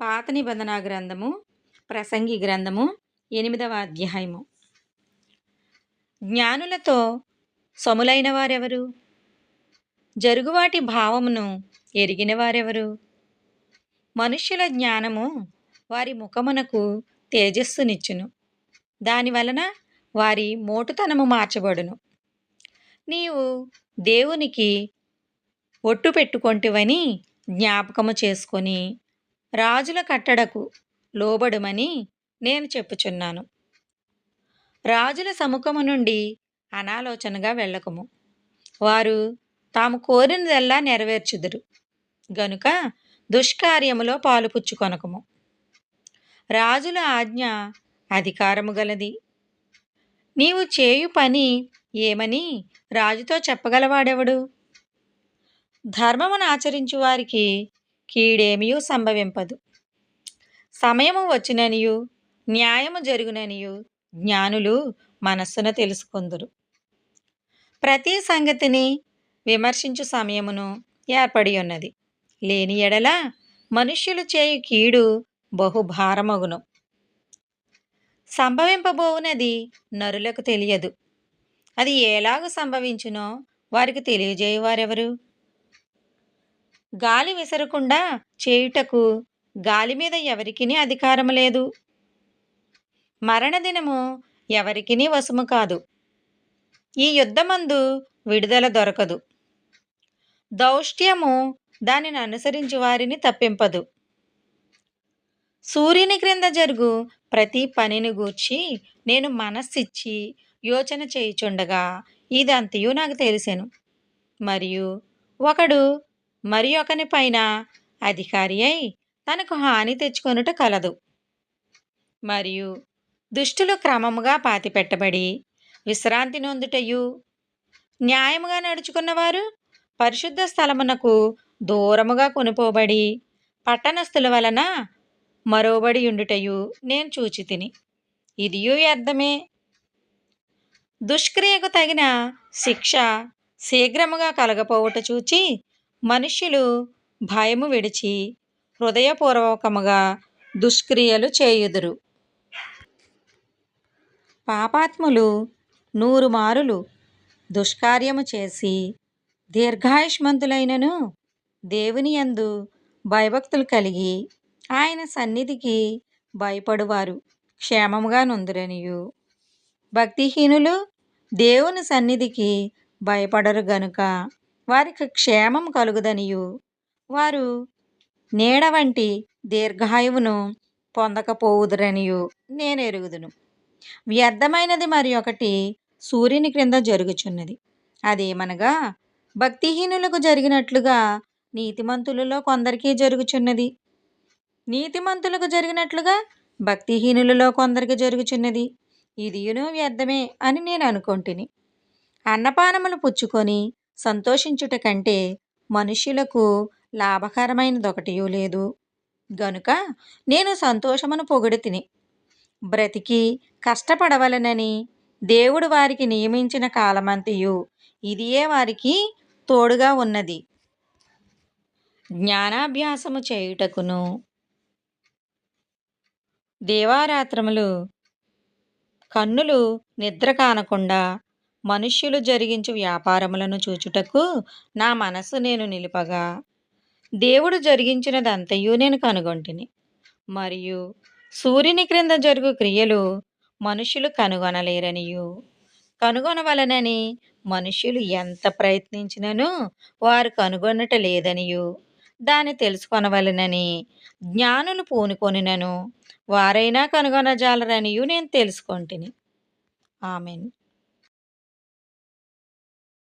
పాత నిబంధన గ్రంథము ప్రసంగి గ్రంథము 8వ అధ్యాయము. జ్ఞానులతో సములైన వారెవరు? జరుగువాటి భావమును ఎరిగిన వారెవరు? మనుష్యుల జ్ఞానము వారి ముఖమునకు తేజస్సునిచ్చును, దాని వలన వారి మోటుతనము మార్చబడును. నీవు దేవునికి ఒట్టు పెట్టుకొంటివని జ్ఞాపకము చేసుకొని రాజుల కట్టడకు లోబడుమని నేను చెప్పుచున్నాను. రాజుల సముఖము నుండి అనాలోచనగా వెళ్ళకము, వారు తాము కోరినదెల్లా నెరవేర్చుదురు గనుక దుష్కార్యములో పాలుపుచ్చుకొనకము. రాజుల ఆజ్ఞ అధికారము గలది. నీవు చేయు పని ఏమని రాజుతో చెప్పగలవాడెవడు? ధర్మమును ఆచరించు వారికి కీడేమియూ సంభవింపదు. సమయము వచ్చిననియు న్యాయము జరుగుననియు జ్ఞానులు మనస్సున తెలుసుకొందురు. ప్రతి సంగతిని విమర్శించు సమయమును ఏర్పడి ఉన్నది. లేని ఎడల మనుష్యులు చేయు కీడు బహుభారమగును. సంభవింపబోవునది నరులకు తెలియదు. అది ఎలాగూ సంభవించునో వారికి తెలియజేయువారెవరు? గాలి విసరకుండా చేయుటకు గాలి మీద ఎవరికిని అధికారము లేదు. మరణదినము ఎవరికిని వశము కాదు. ఈ యుద్ధమందు విడుదల దొరకదు. దౌష్ట్యము దానిని అనుసరించు వారిని తప్పింపదు. సూర్యుని క్రింద జరుగు ప్రతి పనిని గూర్చి నేను మనస్సిచ్చి యోచన చేయుచుండగా ఇదంతయు నాకు తెలిసెను. మరియు ఒకడు మరి ఒకని పైన అధికారి అయి తనకు హాని తెచ్చుకొనుట కలదు. మరియు దుష్టులు క్రమముగా పాతిపెట్టబడి విశ్రాంతి నొందుటయు, న్యాయముగా నడుచుకున్నవారు పరిశుద్ధ స్థలమునకు దూరముగా కొనుపోబడి పట్టణస్థుల వలన మరోబడి ఉండుటయు నేను చూచితిని. ఇదియు వ్యర్థమే. దుష్క్రియకు తగిన శిక్ష శీఘ్రముగా కలగపోవుట చూచి మనుష్యులు భయము విడిచి హృదయపూర్వకముగా దుష్క్రియలు చేయుదురు. పాపాత్ములు 100 మారులు దుష్కార్యము చేసి దీర్ఘాయుష్మంతులైనను దేవుని యందు భయభక్తులు కలిగి ఆయన సన్నిధికి భయపడువారు క్షేమముగా నొందురనియు, భక్తిహీనులు దేవుని సన్నిధికి భయపడరు గనుక వారికి క్షేమం కలుగుదనియు, వారు నీడ వంటి దీర్ఘాయువును పొందకపోవుదురనియు నేను ఎరుగుదును. వ్యర్థమైనది మరి ఒకటి సూర్యుని క్రింద జరుగుచున్నది. అదేమనగా భక్తిహీనులకు జరిగినట్లుగా నీతిమంతులలో కొందరికి జరుగుచున్నది. నీతిమంతులకు జరిగినట్లుగా భక్తిహీనులలో కొందరికి జరుగుచున్నది. ఇదియును వ్యర్థమే అని నేను అనుకొంటిని. అన్నపానములు పుచ్చుకొని సంతోషించుట కంటే మనుష్యులకు లాభకరమైనదొకటియూ లేదు. గనుక నేను సంతోషమును పొగడితిని. బ్రతికి కష్టపడవలెనని దేవుడు వారికి నియమించిన కాలమంతయు ఇదియే వారికి తోడుగా ఉన్నది. జ్ఞానాభ్యాసము చేయుటకును దేవారాత్రములు కన్నులు నిద్ర కానకుండా మనుష్యులు జరిగించు వ్యాపారములను చూచుటకు నా మనస్సు నేను నిలుపగా దేవుడు జరిగించినదంతయు నేను కనుగొంటిని. మరియు సూర్యుని క్రింద జరుగు క్రియలు మనుష్యులు కనుగొనలేరనియు, కనుగొనవలనని మనుష్యులు ఎంత ప్రయత్నించినను వారు కనుగొనట లేదనియు, దాన్ని తెలుసుకొనవలనని జ్ఞానులు పూనుకొనినను వారైనా కనుగొనజాలరనియు నేను తెలుసుకొంటిని. ఆమెన్.